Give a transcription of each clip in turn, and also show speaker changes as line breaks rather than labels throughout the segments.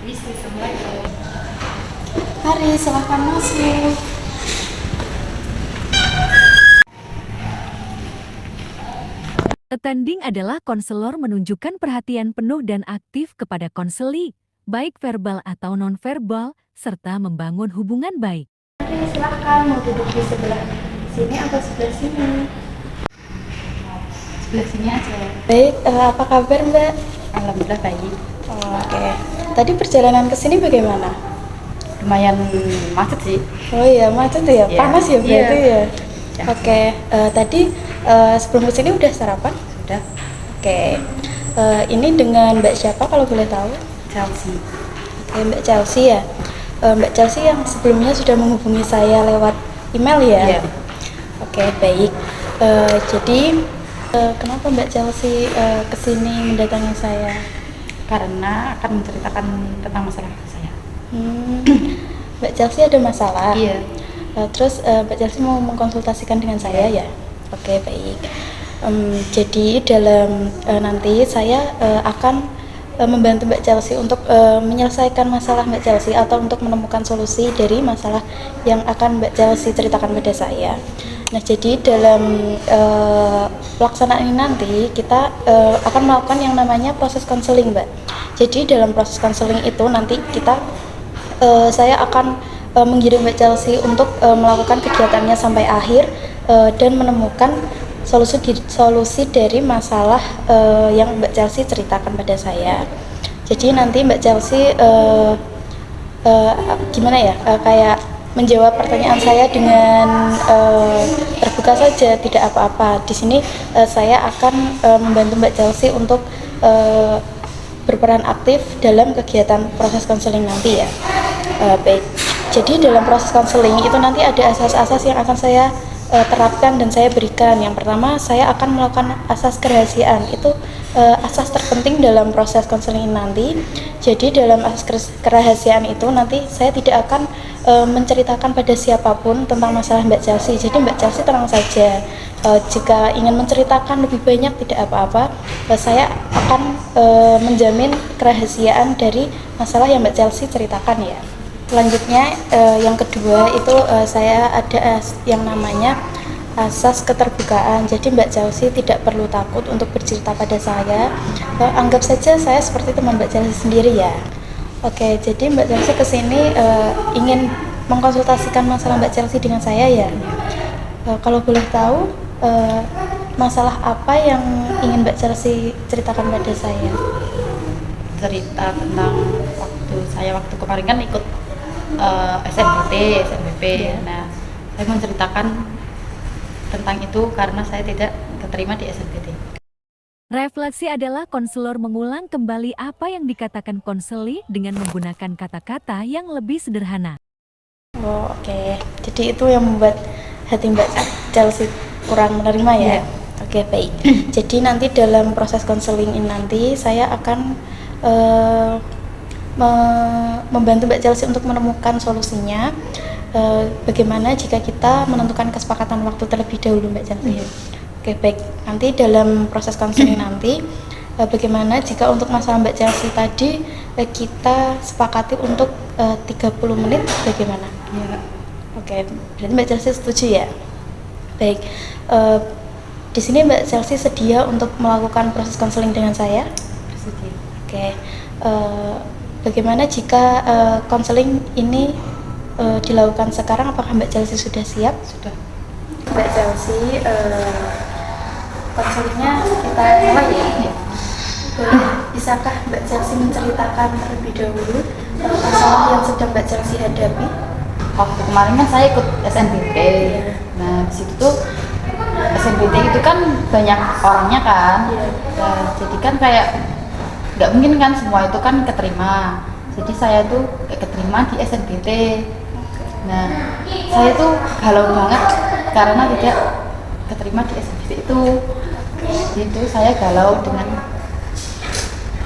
Assalamualaikum.
Mari, silahkan masuk.
Attending adalah konselor menunjukkan perhatian penuh dan aktif kepada konseli, baik verbal atau non-verbal, serta membangun hubungan baik.
Mari, silahkan mau duduk di sebelah sini atau sebelah sini.
Sebelah sini aja.
Baik, apa kabar Mbak?
Alhamdulillah baik.
Oke. Tadi perjalanan ke sini bagaimana?
Lumayan macet sih.
Oh iya, macet ya?
Iya.
Panas ya berarti
Iya.
ya? Oke, tadi sebelum kesini udah sarapan?
Sudah.
Oke, ini dengan Mbak siapa kalau boleh tahu?
Chelsea.
Oke, Mbak Chelsea ya. Mbak Chelsea yang sebelumnya sudah menghubungi saya lewat email ya?
Iya.
Oke, baik. Jadi kenapa Mbak Chelsea kesini mendatangi saya?
Karena akan menceritakan tentang masalah saya.
Mbak Chelsea ada masalah.
Iya.
Terus Mbak Chelsea mau mengkonsultasikan dengan saya ya? Oke, baik. Jadi dalam nanti saya akan membantu Mbak Chelsea untuk menyelesaikan masalah Mbak Chelsea atau untuk menemukan solusi dari masalah yang akan Mbak Chelsea ceritakan pada saya. Nah, jadi dalam pelaksanaan ini nanti kita akan melakukan yang namanya proses konseling, Mbak. Jadi dalam proses konseling itu nanti saya akan menggiring Mbak Chelsea untuk melakukan kegiatannya sampai akhir dan menemukan solusi dari masalah yang Mbak Chelsea ceritakan pada saya. Jadi nanti Mbak Chelsea gimana ya, kayak menjawab pertanyaan saya dengan terbuka saja, tidak apa-apa. Di sini saya akan membantu Mbak Chelsea untuk berperan aktif dalam kegiatan proses konseling nanti ya. Baik. Jadi dalam proses konseling itu nanti ada asas-asas yang akan saya terapkan dan saya berikan. Yang pertama, saya akan melakukan asas kerahasiaan. Itu asas terpenting dalam proses konseling nanti. Jadi dalam asas kerahasiaan itu nanti saya tidak akan menceritakan pada siapapun tentang masalah Mbak Chelsea. Jadi Mbak Chelsea tenang saja. Jika ingin menceritakan lebih banyak tidak apa-apa. Saya akan menjamin kerahasiaan dari masalah yang Mbak Chelsea ceritakan ya. Selanjutnya yang kedua itu saya ada yang namanya asas keterbukaan. Jadi Mbak Chelsea tidak perlu takut untuk bercerita pada saya. Anggap saja saya seperti teman Mbak Chelsea sendiri ya. Oke, jadi Mbak Chelsea kesini ingin mengkonsultasikan masalah Mbak Chelsea dengan saya ya. Kalau boleh tahu masalah apa yang ingin Mbak Chelsea ceritakan pada saya?
Cerita tentang waktu kemarin kan ikut SNBP.
Iya.
Nah, saya menceritakan tentang itu karena saya tidak keterima di SNBP.
Refleksi adalah konselor mengulang kembali apa yang dikatakan konseli dengan menggunakan kata-kata yang lebih sederhana.
Oh, oke. Jadi itu yang membuat hati Mbak Chelsea kurang menerima ya?
Iya.
Oke, baik. Jadi nanti dalam proses konseling ini nanti saya akan membantu Mbak Chelsea untuk menemukan solusinya. Bagaimana jika kita menentukan kesepakatan waktu terlebih dahulu Mbak Chelsea?
Iya.
Oke, baik. Nanti dalam proses konseling nanti bagaimana jika untuk masalah Mbak Chelsea tadi kita sepakati untuk 30 menit bagaimana?
Iya.
Oke, berarti Mbak Chelsea setuju ya? Baik. Di sini Mbak Chelsea sedia untuk melakukan proses konseling dengan saya?
Bersedia.
Oke. Bagaimana jika konseling ini dilakukan sekarang? Apakah Mbak Chelsea sudah siap?
Sudah.
Mbak Chelsea, konselingnya kita mulai ya?
Iya.
Bisakah Mbak Chelsea menceritakan terlebih dahulu masalah yang sedang Mbak Chelsea hadapi?
Waktu kemarin kan saya ikut SNBP.
Iya.
Nah, di situ tuh SNBP itu kan banyak orangnya kan.
Iya.
Nah, jadi kan kayak nggak mungkin kan semua itu kan keterima. Jadi saya tuh gak keterima di SNBP. Nah, saya tuh galau banget karena tidak keterima di SNBP itu. Jadi saya galau dengan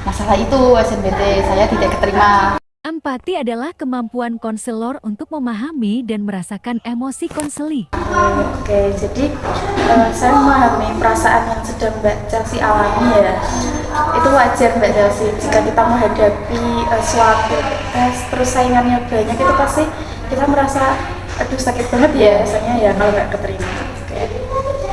masalah itu SNBP, saya tidak keterima.
Empati adalah kemampuan konselor untuk memahami dan merasakan emosi konseli.
Oke, jadi saya memahami perasaan yang sedang Mbak Chelsea alami ya. itu wajar Mbak Chelsea. Jika kita menghadapi suatu tes terus saingannya banyak, itu pasti kita merasa aduh sakit banget ya rasanya ya kalau nggak keterima. Oke.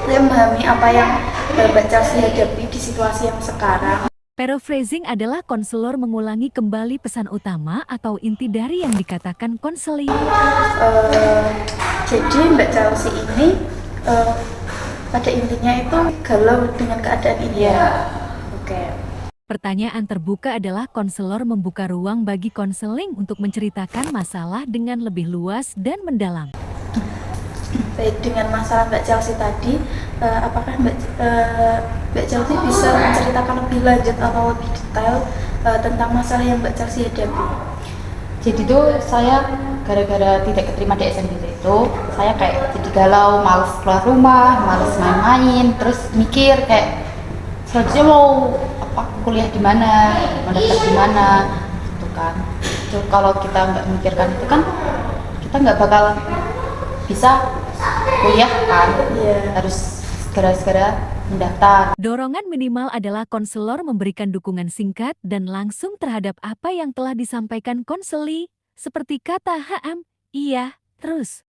Saya memahami apa yang Mbak Chelsea hadapi di situasi yang sekarang.
Paraphrasing adalah konselor mengulangi kembali pesan utama atau inti dari yang dikatakan konseling.
Jadi Mbak Chelsea ini pada intinya itu galau dengan keadaan ini ya. Oke.
Pertanyaan terbuka adalah konselor membuka ruang bagi konseling untuk menceritakan masalah dengan lebih luas dan mendalam.
Baik, dengan masalah Mbak Chelsea tadi, apakah Mbak Chelsea bisa menceritakan lebih lanjut atau lebih detail tentang masalah yang Mbak Chelsea hadapi?
Jadi tuh saya gara-gara tidak keterima di SNBT itu, saya kayak jadi galau, males keluar rumah, males main-main, terus mikir kayak selanjutnya mau kuliah di mana, mau daftar di mana, gitu kan. Itu kalau kita nggak memikirkan itu kan kita nggak bakal bisa kuliah kan, harus segera-segera mendaftar.
Dorongan minimal adalah konselor memberikan dukungan singkat dan langsung terhadap apa yang telah disampaikan konseli, seperti kata iya, terus.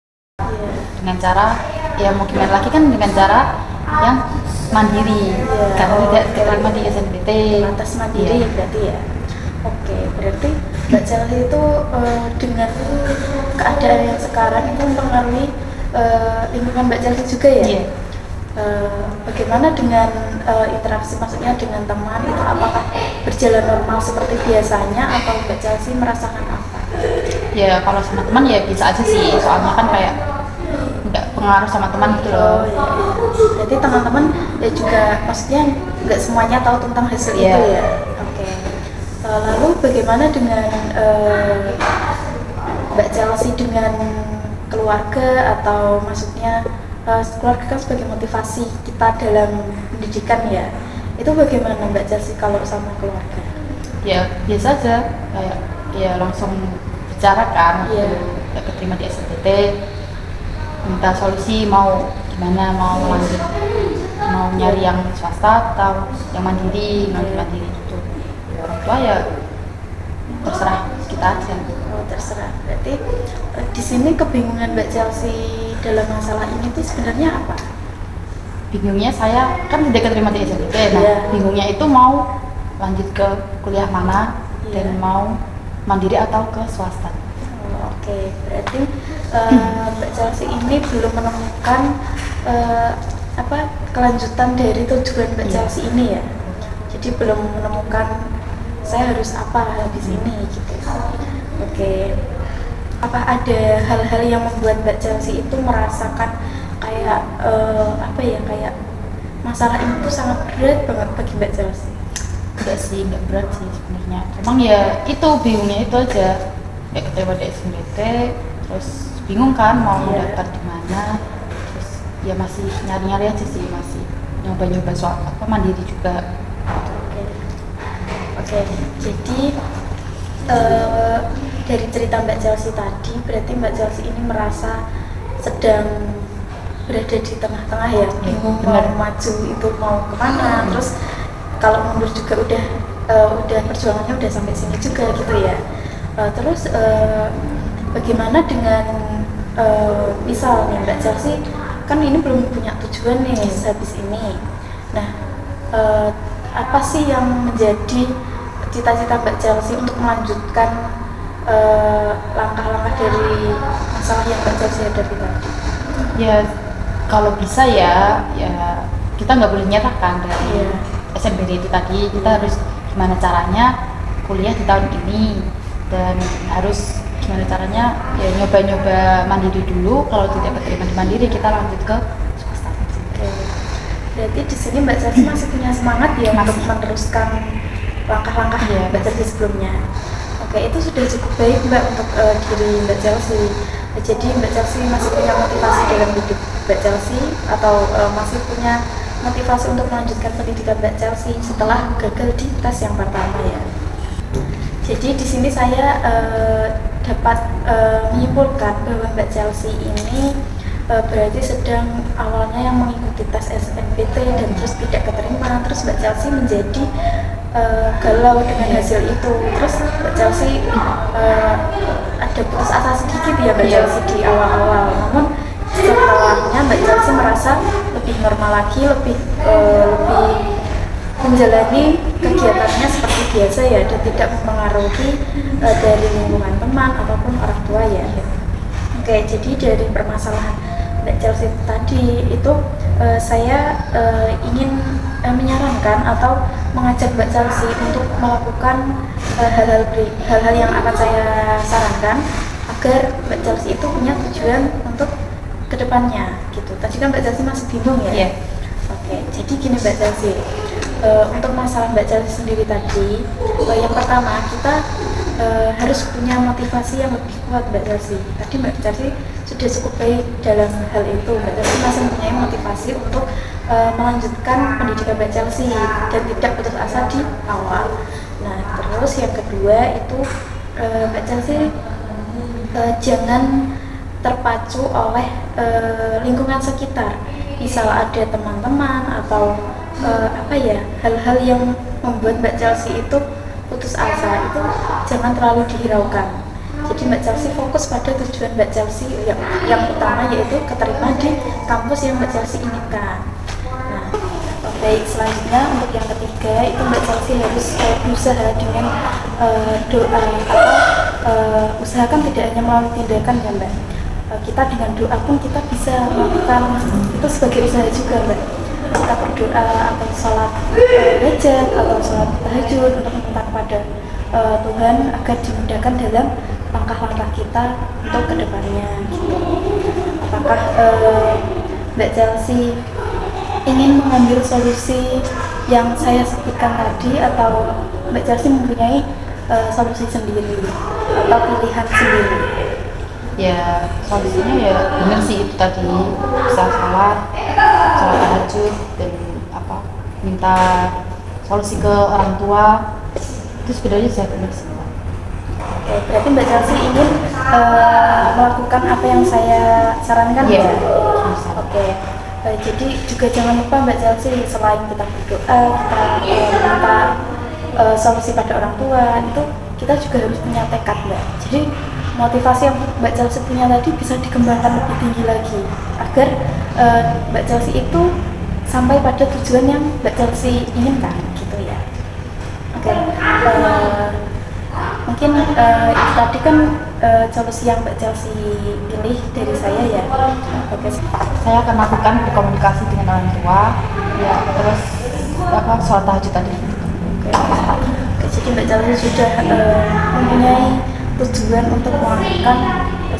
Dengan cara, ya mau gimana lagi kan dengan cara yang mandiri, karena tidak keterima di SNBT.
Lantas mandiri berarti ya. Oke, berarti Mbak Chelsea itu dengan keadaan yang sekarang itu mempengaruhi lingkungan Mbak Chelsea juga ya?
Iya.
Bagaimana dengan interaksi, maksudnya dengan teman itu apakah berjalan normal seperti biasanya atau Mbak Chelsea merasakan apa?
Ya kalau sama teman ya bisa aja sih, soalnya kan kayak nggak pengaruh sama teman gitu loh.
Berarti teman-teman ya juga maksudnya nggak semuanya tahu tentang hasil itu ya? Oke. Lalu bagaimana dengan Mbak Chelsea dengan keluarga, atau maksudnya keluarga kan sebagai motivasi kita dalam pendidikan ya, itu bagaimana Mbak Chelsea kalau sama keluarga?
Ya biasa aja, kayak ya langsung bicara kan, nggak keterima di SNBT, minta solusi mau gimana, mau lanjut, mau nyari yang swasta atau yang mandiri, mandiri gitu. Ya, orang tua ya terserah kita aja.
Terserah. Berarti di sini kebingungan Mbak Chelsea dalam masalah ini tuh sebenarnya apa?
Bingungnya saya kan udah keterima di SNBT, bingungnya itu mau lanjut ke kuliah mana dan mau mandiri atau ke swasta.
Oke, berarti Mbak Chelsea ini belum menemukan kelanjutan dari tujuan Mbak Chelsea ini ya. Jadi belum menemukan saya harus apa habis ini gitu. Oke. Apa ada hal-hal yang membuat Mbak Chelsea itu merasakan kayak kayak masalah ini tuh sangat berat banget bagi Mbak Chelsea?
Enggak sih, enggak berat sih sebenarnya. Emang ya itu bingungnya itu aja. Kayak keterima di SNBT, terus bingung kan mau daftar di mana. Terus ya masih nyari-nyari aja sih, masih nyoba-nyoba soal mandiri juga.
Oke. Jadi dari cerita Mbak Chelsea tadi, berarti Mbak Chelsea ini merasa sedang berada di tengah-tengah ya, bingung mau maju itu mau kemana, terus kalau mundur juga udah perjuangannya udah sampai sini juga gitu ya. Terus bagaimana dengan misal nih Mbak Chelsea kan ini belum punya tujuan nih habis ini. Nah, apa sih yang menjadi cita-cita Mbak Chelsea untuk melanjutkan langkah-langkah dari masalah yang Mbak Chelsea hadapi tadi?
Ya kalau bisa ya kita nggak boleh nyerah kan dari SNBT itu tadi. Kita harus gimana caranya kuliah di tahun ini, dan harus gimana caranya ya nyoba-nyoba mandiri dulu. Kalau tidak keterima di mandiri kita lanjut ke swasta.
Berarti di sini Mbak Chelsea masih punya semangat ya untuk meneruskan langkah-langkah Mbak Chelsea sebelumnya. Oke, itu sudah cukup baik Mbak untuk diri Mbak Chelsea. Jadi Mbak Chelsea masih punya motivasi dalam hidup Mbak Chelsea, atau masih punya motivasi untuk melanjutkan pendidikan Mbak Chelsea setelah gagal di tes yang pertama ya. Jadi di sini saya dapat menyimpulkan bahwa Mbak Chelsea ini berarti sedang awalnya yang mengikuti tes SNBT dan terus tidak keterima, terus Mbak Chelsea menjadi galau dengan hasil itu. Terus Mbak Chelsea ada putus asa sedikit ya Mbak Chelsea di awal-awal, namun setelahnya Mbak Chelsea merasa lebih normal lagi, lebih menjalani kegiatannya seperti biasa ya, dan tidak mempengaruhi dari lingkungan teman ataupun orang tua ya. Oke, jadi dari permasalahan Mbak Chelsea tadi itu saya ingin menyarankan atau mengajak Mbak Chelsea untuk melakukan hal-hal yang akan saya sarankan agar Mbak Chelsea itu punya tujuan untuk kedepannya gitu. Tadi kan Mbak Chelsea masih bingung ya.
Iya.
Oke, jadi gini Mbak Chelsea, untuk masalah Mbak Chelsea sendiri tadi, yang pertama kita harus punya motivasi yang lebih kuat Mbak Chelsea. Tadi Mbak Chelsea sudah cukup baik dalam hal itu. Mbak Chelsea masih mempunyai motivasi untuk melanjutkan pendidikan Mbak Chelsea dan tidak putus asa di awal. Nah, terus yang kedua itu Mbak Chelsea jangan terpacu oleh lingkungan sekitar. Misal ada teman-teman atau hal-hal yang membuat Mbak Chelsea itu putus asa, itu jangan terlalu dihiraukan. Jadi Mbak Chelsea fokus pada tujuan Mbak Chelsea yang utama, yaitu keterima di kampus yang Mbak Chelsea inginkan. Nah, baik, selanjutnya untuk yang ketiga itu Mbak Chelsea harus berusaha dengan doa atau usahakan tidak hanya melalui tindakan ya Mbak. Kita dengan doa pun kita bisa melakukan itu sebagai usaha juga Mbak. Kita berdoa atau sholat hajat atau sholat tahajud untuk meminta kepada Tuhan agar dimudahkan dalam langkah-langkah kita untuk kedepannya gitu. Apakah Mbak Chelsea ingin mengambil solusi yang saya sebutkan tadi, atau Mbak Chelsea mempunyai solusi sendiri atau pilihan sendiri?
Ya solusinya ya bener sih itu tadi, bisa sholat tahajud dan minta solusi ke orang tua, itu sebenarnya sudah benar sih.
Oke, berarti Mbak Chelsea ingin melakukan apa yang saya sarankan ya? Oke, jadi juga jangan lupa Mbak Chelsea, selain kita berdoa, kita minta solusi pada orang tua, itu kita juga harus punya tekad Mbak. Jadi motivasi yang Mbak Chelsea punya tadi bisa dikembangkan lebih tinggi lagi agar Mbak Chelsea itu sampai pada tujuan yang Mbak Chelsea inginkan gitu ya. Oke, mungkin tadi kan solusi yang Mbak Chelsea pilih dari saya ya. Oke,
Saya akan lakukan berkomunikasi dengan orang tua, ya terus sholat tahajud tadi.
Oke, jadi Mbak Chelsea sudah mempunyai tujuan untuk melakukan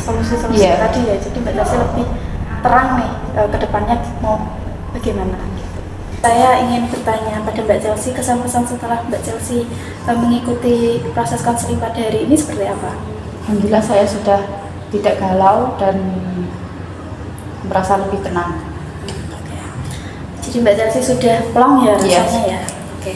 solusi-solusi tadi ya. Jadi Mbak Chelsea lebih terang nih ke depannya mau bagaimana gitu. Saya ingin bertanya pada Mbak Chelsea, kesan-kesan setelah Mbak Chelsea mengikuti proses konseling pada hari ini seperti apa?
Alhamdulillah saya sudah tidak galau dan merasa lebih tenang.
Oke. Jadi Mbak Chelsea sudah plong ya rasanya ya. Oke.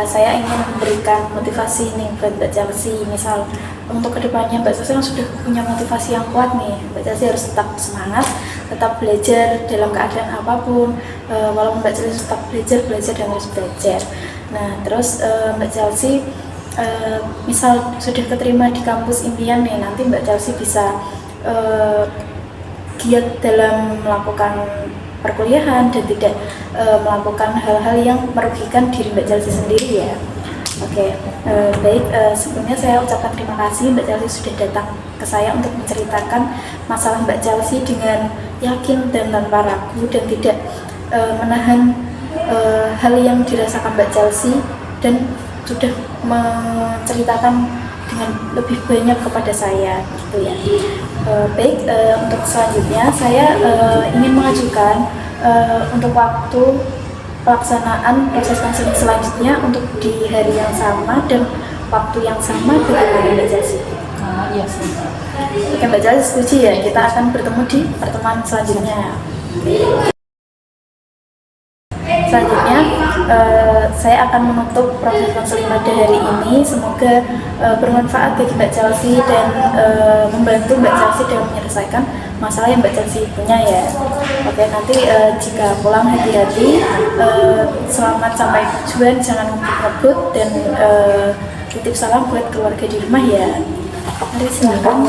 Saya ingin memberikan motivasi nih buat Mbak Chelsea. Misal untuk kedepannya Mbak Chelsea kan sudah punya motivasi yang kuat nih. Mbak Chelsea harus tetap semangat, tetap belajar dalam keadaan apapun. Walaupun Mbak Chelsea tetap belajar dan terus belajar. Nah, terus Mbak Chelsea misal sudah keterima di kampus impian nih, nanti Mbak Chelsea bisa giat dalam melakukan perkuliahan dan tidak melakukan hal-hal yang merugikan diri Mbak Chelsea sendiri ya. Oke, baik, sebelumnya saya ucapkan terima kasih Mbak Chelsea sudah datang ke saya untuk menceritakan masalah Mbak Chelsea dengan yakin dan tanpa ragu dan tidak menahan hal yang dirasakan Mbak Chelsea, dan sudah menceritakan dengan lebih banyak kepada saya gitu ya. Baik, untuk selanjutnya saya ingin mengajukan untuk waktu pelaksanaan proses konseling selanjutnya untuk di hari yang sama dan waktu yang sama bagaimana Mbak Chelsea?
Iya sih.
Oke, Mbak Chelsea setuju ya, kita akan bertemu di pertemuan selanjutnya. Selanjutnya saya akan menutup proses konseling pada hari ini. Semoga bermanfaat bagi Mbak Chelsea dan membantu Mbak Chelsea dalam menyelesaikan masalah yang Mbak Chelsea punya ya. Oke, nanti jika pulang hati-hati, selamat sampai tujuan, jangan ngebut dan titip salam buat keluarga di rumah ya. Mari silakan.